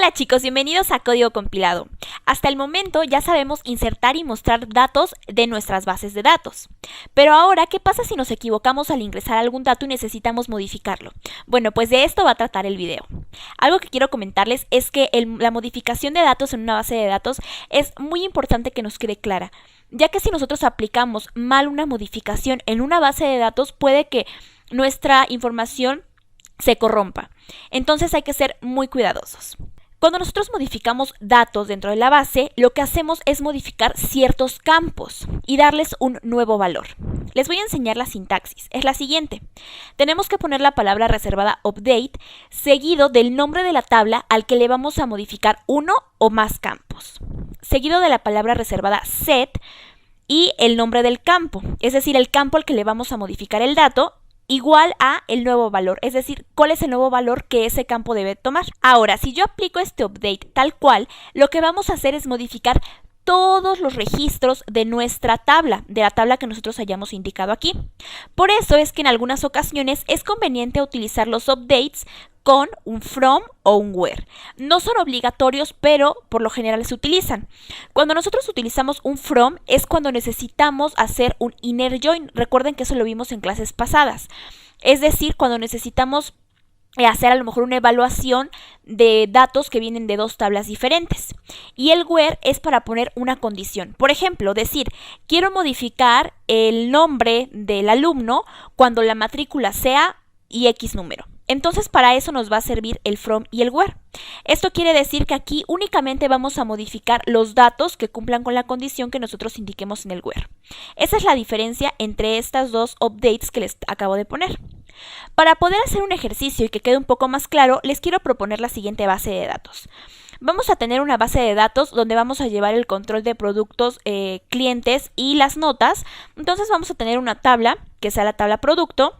Hola chicos, bienvenidos a Código Compilado. Hasta el momento ya sabemos insertar y mostrar datos de nuestras bases de datos. Pero ahora, ¿qué pasa si nos equivocamos al ingresar algún dato y necesitamos modificarlo? Bueno, pues de esto va a tratar el video. Algo que quiero comentarles es que la modificación de datos en una base de datos es muy importante que nos quede clara, ya que si nosotros aplicamos mal una modificación en una base de datos, puede que nuestra información se corrompa. Entonces hay que ser muy cuidadosos. Cuando nosotros modificamos datos dentro de la base, lo que hacemos es modificar ciertos campos y darles un nuevo valor. Les voy a enseñar la sintaxis. Es la siguiente. Tenemos que poner la palabra reservada update seguido del nombre de la tabla al que le vamos a modificar uno o más campos. Seguido de la palabra reservada set y el nombre del campo, es decir, el campo al que le vamos a modificar el dato, igual a el nuevo valor, es decir, cuál es el nuevo valor que ese campo debe tomar. Ahora, si yo aplico este update tal cual, lo que vamos a hacer es modificar todos los registros de nuestra tabla, de la tabla que nosotros hayamos indicado aquí. Por eso es que en algunas ocasiones es conveniente utilizar los updates con un from o un where. No son obligatorios, pero por lo general se utilizan. Cuando nosotros utilizamos un from es cuando necesitamos hacer un inner join. Recuerden que eso lo vimos en clases pasadas. Es decir, cuando necesitamos hacer a lo mejor una evaluación de datos que vienen de dos tablas diferentes. Y el where es para poner una condición. Por ejemplo, decir, quiero modificar el nombre del alumno cuando la matrícula sea y X número. Entonces para eso nos va a servir el from y el where. Esto quiere decir que aquí únicamente vamos a modificar los datos que cumplan con la condición que nosotros indiquemos en el where. Esa es la diferencia entre estas dos updates que les acabo de poner. Para poder hacer un ejercicio y que quede un poco más claro, les quiero proponer la siguiente base de datos. Vamos a tener una base de datos donde vamos a llevar el control de productos, clientes y las notas. Entonces vamos a tener una tabla que sea la tabla producto,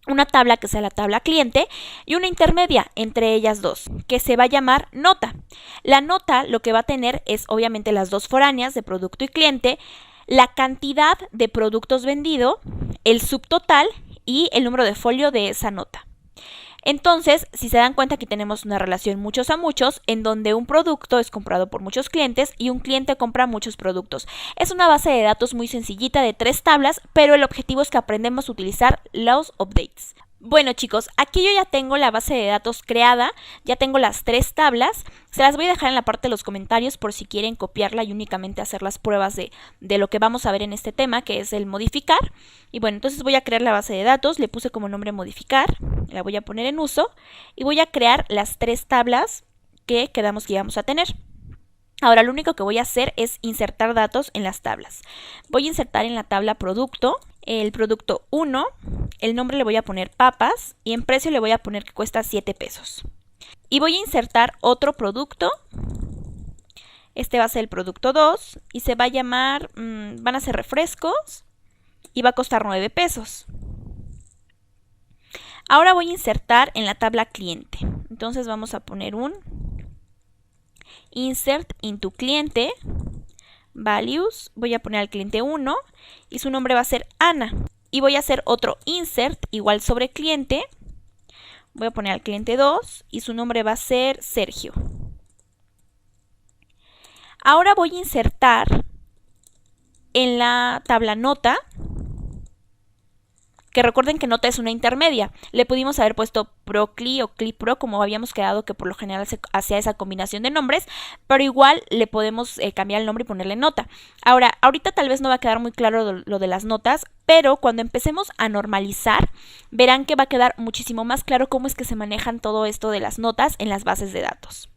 una tabla que sea la tabla cliente y una intermedia entre ellas dos, que se va a llamar nota. La nota lo que va a tener es obviamente las dos foráneas de producto y cliente, la cantidad de productos vendido, el subtotal y el número de folio de esa nota. Entonces, si se dan cuenta, aquí tenemos una relación muchos a muchos, en donde un producto es comprado por muchos clientes y un cliente compra muchos productos. Es una base de datos muy sencillita de 3 tablas, pero el objetivo es que aprendamos a utilizar los updates. Bueno chicos, aquí yo ya tengo la base de datos creada, ya tengo las 3 tablas, se las voy a dejar en la parte de los comentarios por si quieren copiarla y únicamente hacer las pruebas de lo que vamos a ver en este tema, que es el modificar. Y bueno, entonces voy a crear la base de datos, le puse como nombre modificar, la voy a poner en uso y voy a crear las 3 tablas que quedamos que íbamos a tener. Ahora lo único que voy a hacer es insertar datos en las tablas. Voy a insertar en la tabla producto, el producto 1, el nombre le voy a poner papas y en precio le voy a poner que cuesta 7 pesos. Y voy a insertar otro producto, este va a ser el producto 2 y se va a llamar, van a ser refrescos y va a costar 9 pesos. Ahora voy a insertar en la tabla cliente, entonces vamos a poner un insert into cliente, values, voy a poner al cliente 1 y su nombre va a ser Ana. Y voy a hacer otro insert igual sobre cliente, voy a poner al cliente 2 y su nombre va a ser Sergio. Ahora voy a insertar en la tabla nota, que recuerden que nota es una intermedia. Le pudimos haber puesto procli o clipro, como habíamos quedado que por lo general se hacía esa combinación de nombres, pero igual le podemos cambiar el nombre y ponerle nota. Ahora, ahorita tal vez no va a quedar muy claro lo de las notas, pero cuando empecemos a normalizar, verán que va a quedar muchísimo más claro cómo es que se manejan todo esto de las notas en las bases de datos.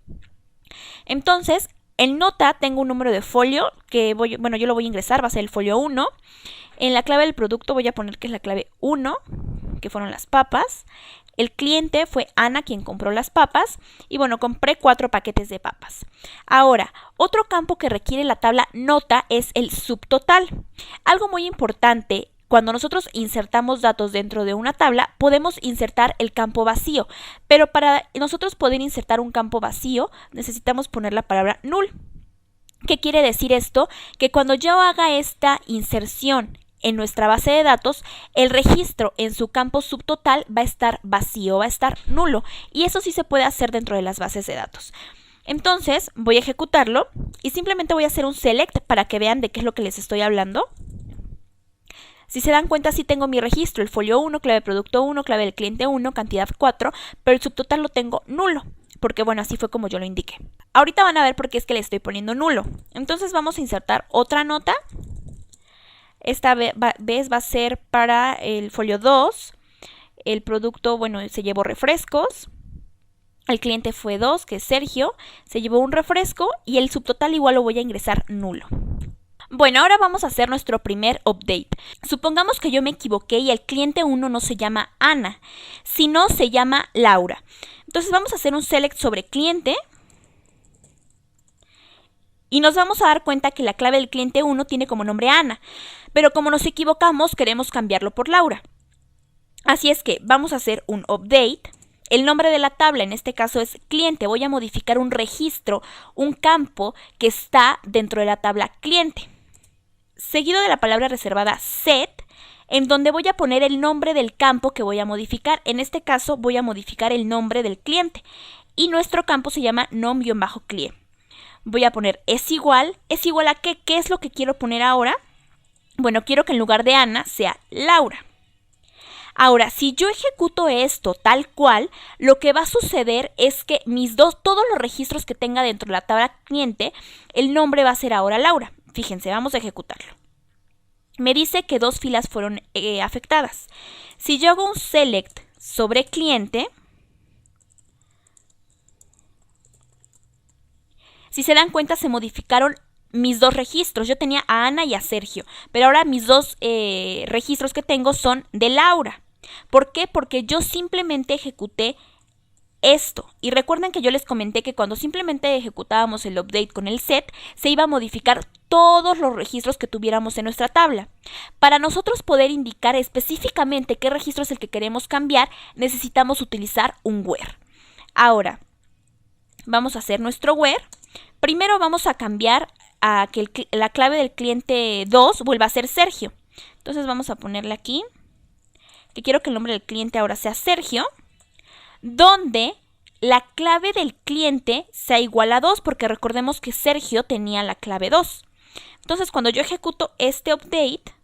Entonces, en nota tengo un número de folio que yo lo voy a ingresar, va a ser el folio 1. En la clave del producto voy a poner que es la clave 1, que fueron las papas. El cliente fue Ana quien compró las papas y bueno, compré 4 paquetes de papas. Ahora, otro campo que requiere la tabla nota es el subtotal. Algo muy importante, cuando nosotros insertamos datos dentro de una tabla, podemos insertar el campo vacío, pero para nosotros poder insertar un campo vacío necesitamos poner la palabra null. ¿Qué quiere decir esto? Que cuando yo haga esta inserción en nuestra base de datos, el registro en su campo subtotal va a estar vacío, va a estar nulo. Y eso sí se puede hacer dentro de las bases de datos. Entonces voy a ejecutarlo y simplemente voy a hacer un select para que vean de qué es lo que les estoy hablando. Si se dan cuenta, sí tengo mi registro, el folio 1, clave de producto 1, clave del cliente 1, cantidad 4, pero el subtotal lo tengo nulo, porque bueno, así fue como yo lo indiqué. Ahorita van a ver por qué es que le estoy poniendo nulo. Entonces vamos a insertar otra nota. Esta vez va a ser para el folio 2. El producto, bueno, se llevó refrescos. El cliente fue 2, que es Sergio. Se llevó un refresco y el subtotal igual lo voy a ingresar nulo. Bueno, ahora vamos a hacer nuestro primer update. Supongamos que yo me equivoqué y el cliente 1 no se llama Ana, sino se llama Laura. Entonces vamos a hacer un select sobre cliente y nos vamos a dar cuenta que la clave del cliente 1 tiene como nombre Ana, pero como nos equivocamos queremos cambiarlo por Laura. Así es que vamos a hacer un update. El nombre de la tabla en este caso es cliente. Voy a modificar un registro, un campo que está dentro de la tabla cliente. Seguido de la palabra reservada set, en donde voy a poner el nombre del campo que voy a modificar. En este caso voy a modificar el nombre del cliente y nuestro campo se llama nom-client. Voy a poner es igual a qué es lo que quiero poner ahora. Bueno, quiero que en lugar de Ana sea Laura. Ahora, si yo ejecuto esto tal cual, lo que va a suceder es que todos los registros que tenga dentro de la tabla cliente, el nombre va a ser ahora Laura. Fíjense, vamos a ejecutarlo. Me dice que 2 filas fueron afectadas. Si yo hago un select sobre cliente, si se dan cuenta se modificaron mis 2 registros. Yo tenía a Ana y a Sergio, pero ahora mis 2 registros que tengo son de Laura. ¿Por qué? Porque yo simplemente ejecuté esto. Y recuerden que yo les comenté que cuando simplemente ejecutábamos el update con el set, se iba a modificar todos los registros que tuviéramos en nuestra tabla. Para nosotros poder indicar específicamente qué registro es el que queremos cambiar, necesitamos utilizar un where. Ahora, vamos a hacer nuestro where. Primero vamos a cambiar a que la clave del cliente 2 vuelva a ser Sergio. Entonces vamos a ponerle aquí que quiero que el nombre del cliente ahora sea Sergio, donde la clave del cliente sea igual a 2, porque recordemos que Sergio tenía la clave 2. Entonces, cuando yo ejecuto este update,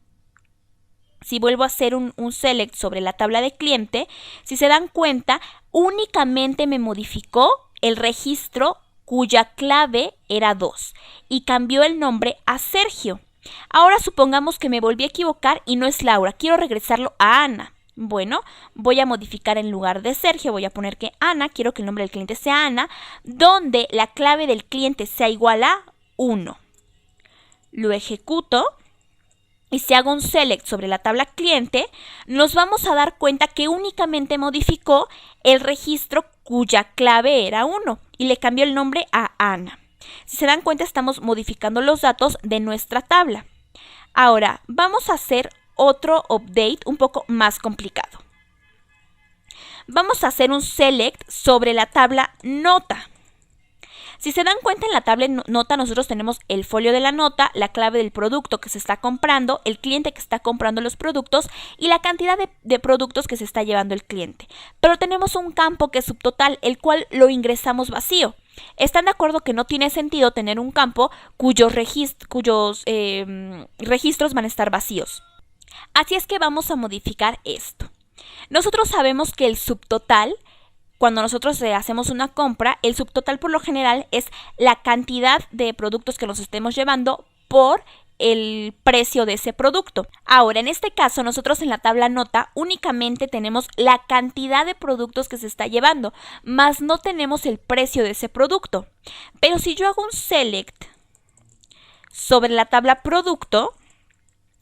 si vuelvo a hacer un select sobre la tabla de cliente, si se dan cuenta, únicamente me modificó el registro cuya clave era 2 y cambió el nombre a Sergio. Ahora supongamos que me volví a equivocar y no es Laura, quiero regresarlo a Ana. Bueno, voy a modificar en lugar de Sergio, voy a poner que Ana, quiero que el nombre del cliente sea Ana, donde la clave del cliente sea igual a 1. Lo ejecuto y si hago un select sobre la tabla cliente, nos vamos a dar cuenta que únicamente modificó el registro cuya clave era 1 y le cambió el nombre a Ana. Si se dan cuenta, estamos modificando los datos de nuestra tabla. Ahora, vamos a hacer otro update un poco más complicado. Vamos a hacer un select sobre la tabla nota. Si se dan cuenta, en la tabla nota nosotros tenemos el folio de la nota, la clave del producto que se está comprando, el cliente que está comprando los productos y la cantidad de productos que se está llevando el cliente. Pero tenemos un campo que es subtotal, el cual lo ingresamos vacío. ¿Están de acuerdo que no tiene sentido tener un campo cuyos registros van a estar vacíos? Así es que vamos a modificar esto. Nosotros sabemos que el subtotal, cuando nosotros hacemos una compra, el subtotal por lo general es la cantidad de productos que nos estemos llevando por el precio de ese producto. Ahora, en este caso, nosotros en la tabla nota únicamente tenemos la cantidad de productos que se está llevando, más no tenemos el precio de ese producto. Pero si yo hago un select sobre la tabla producto,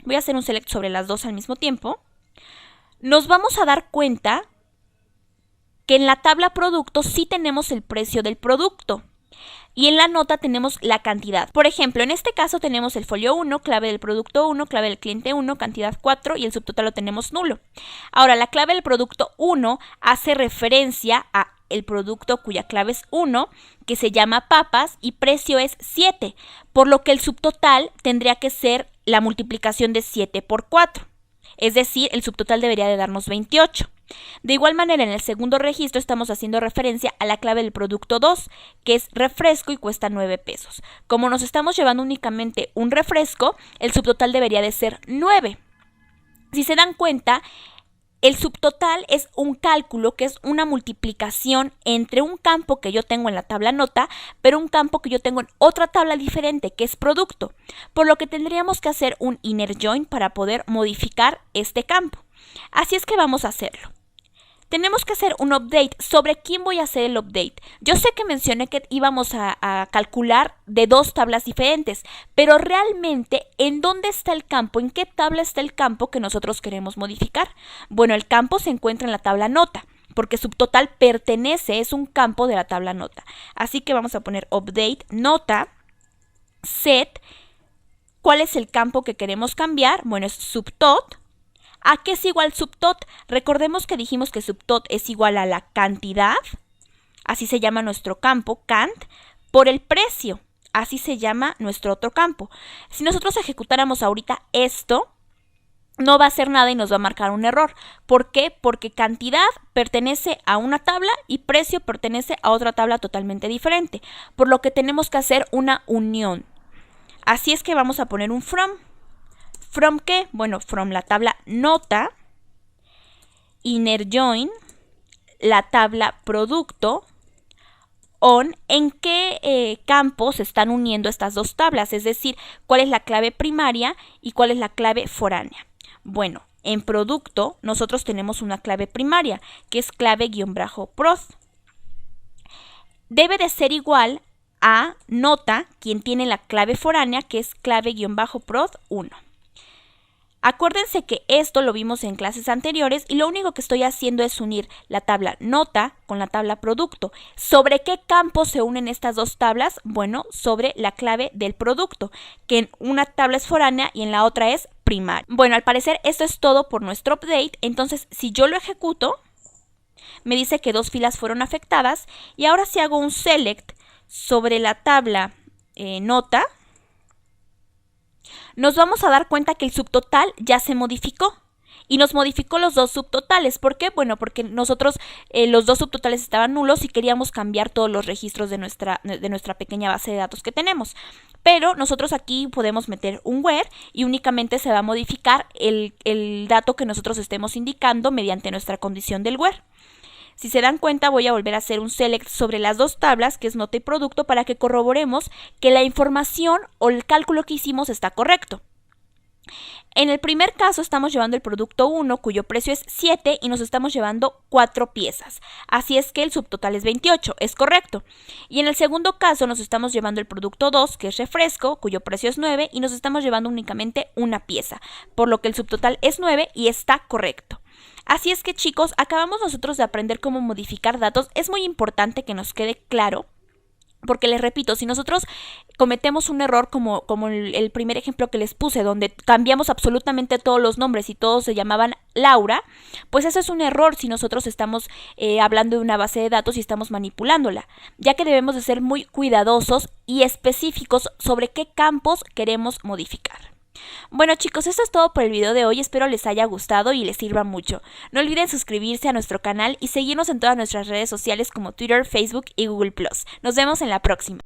voy a hacer un select sobre las dos al mismo tiempo, nos vamos a dar cuenta que en la tabla producto sí tenemos el precio del producto y en la nota tenemos la cantidad. Por ejemplo, en este caso tenemos el folio 1, clave del producto 1, clave del cliente 1, cantidad 4 y el subtotal lo tenemos nulo. Ahora, la clave del producto 1 hace referencia a el producto cuya clave es 1, que se llama papas y precio es 7, por lo que el subtotal tendría que ser la multiplicación de 7 por 4. Es decir, el subtotal debería de darnos 28. De igual manera, en el segundo registro estamos haciendo referencia a la clave del producto 2, que es refresco y cuesta 9 pesos. Como nos estamos llevando únicamente un refresco, el subtotal debería de ser 9. Si se dan cuenta, el subtotal es un cálculo que es una multiplicación entre un campo que yo tengo en la tabla nota, pero un campo que yo tengo en otra tabla diferente, que es producto. Por lo que tendríamos que hacer un inner join para poder modificar este campo. Así es que vamos a hacerlo. Tenemos que hacer un update. ¿Sobre quién voy a hacer el update? Yo sé que mencioné que íbamos a calcular de dos tablas diferentes, pero realmente, ¿en dónde está el campo? ¿En qué tabla está el campo que nosotros queremos modificar? Bueno, el campo se encuentra en la tabla nota, porque subtotal pertenece, es un campo de la tabla nota. Así que vamos a poner update nota set. ¿Cuál es el campo que queremos cambiar? Bueno, es subtot. ¿A qué es igual subtot? Recordemos que dijimos que subtot es igual a la cantidad, así se llama nuestro campo, cant, por el precio, así se llama nuestro otro campo. Si nosotros ejecutáramos ahorita esto, no va a hacer nada y nos va a marcar un error. ¿Por qué? Porque cantidad pertenece a una tabla y precio pertenece a otra tabla totalmente diferente, por lo que tenemos que hacer una unión. Así es que vamos a poner un from. ¿From qué? Bueno, from la tabla nota, inner join, la tabla producto, on, ¿en qué campo se están uniendo estas dos tablas? Es decir, ¿cuál es la clave primaria y cuál es la clave foránea? Bueno, en producto nosotros tenemos una clave primaria, que es clave-prod. Debe de ser igual a nota, quien tiene la clave foránea, que es clave-prod 1. Acuérdense que esto lo vimos en clases anteriores y lo único que estoy haciendo es unir la tabla nota con la tabla producto. ¿Sobre qué campo se unen estas dos tablas? Bueno, sobre la clave del producto, que en una tabla es foránea y en la otra es primaria. Bueno, al parecer esto es todo por nuestro update, entonces si yo lo ejecuto, me dice que dos filas fueron afectadas y ahora si hago un select sobre la tabla nota, nos vamos a dar cuenta que el subtotal ya se modificó y nos modificó los dos subtotales. ¿Por qué? Bueno, porque nosotros los dos subtotales estaban nulos y queríamos cambiar todos los registros de nuestra pequeña base de datos que tenemos. Pero nosotros aquí podemos meter un where y únicamente se va a modificar el dato que nosotros estemos indicando mediante nuestra condición del where. Si se dan cuenta, voy a volver a hacer un select sobre las dos tablas, que es nota y producto, para que corroboremos que la información o el cálculo que hicimos está correcto. En el primer caso estamos llevando el producto 1, cuyo precio es 7, y nos estamos llevando 4 piezas. Así es que el subtotal es 28, es correcto. Y en el segundo caso nos estamos llevando el producto 2, que es refresco, cuyo precio es 9, y nos estamos llevando únicamente una pieza, por lo que el subtotal es 9 y está correcto. Así es que, chicos, acabamos nosotros de aprender cómo modificar datos. Es muy importante que nos quede claro, porque les repito, si nosotros cometemos un error como el primer ejemplo que les puse, donde cambiamos absolutamente todos los nombres y todos se llamaban Laura, pues eso es un error si nosotros estamos hablando de una base de datos y estamos manipulándola, ya que debemos de ser muy cuidadosos y específicos sobre qué campos queremos modificar. Bueno, chicos, esto es todo por el video de hoy, espero les haya gustado y les sirva mucho. No olviden suscribirse a nuestro canal y seguirnos en todas nuestras redes sociales como Twitter, Facebook y Google+. Nos vemos en la próxima.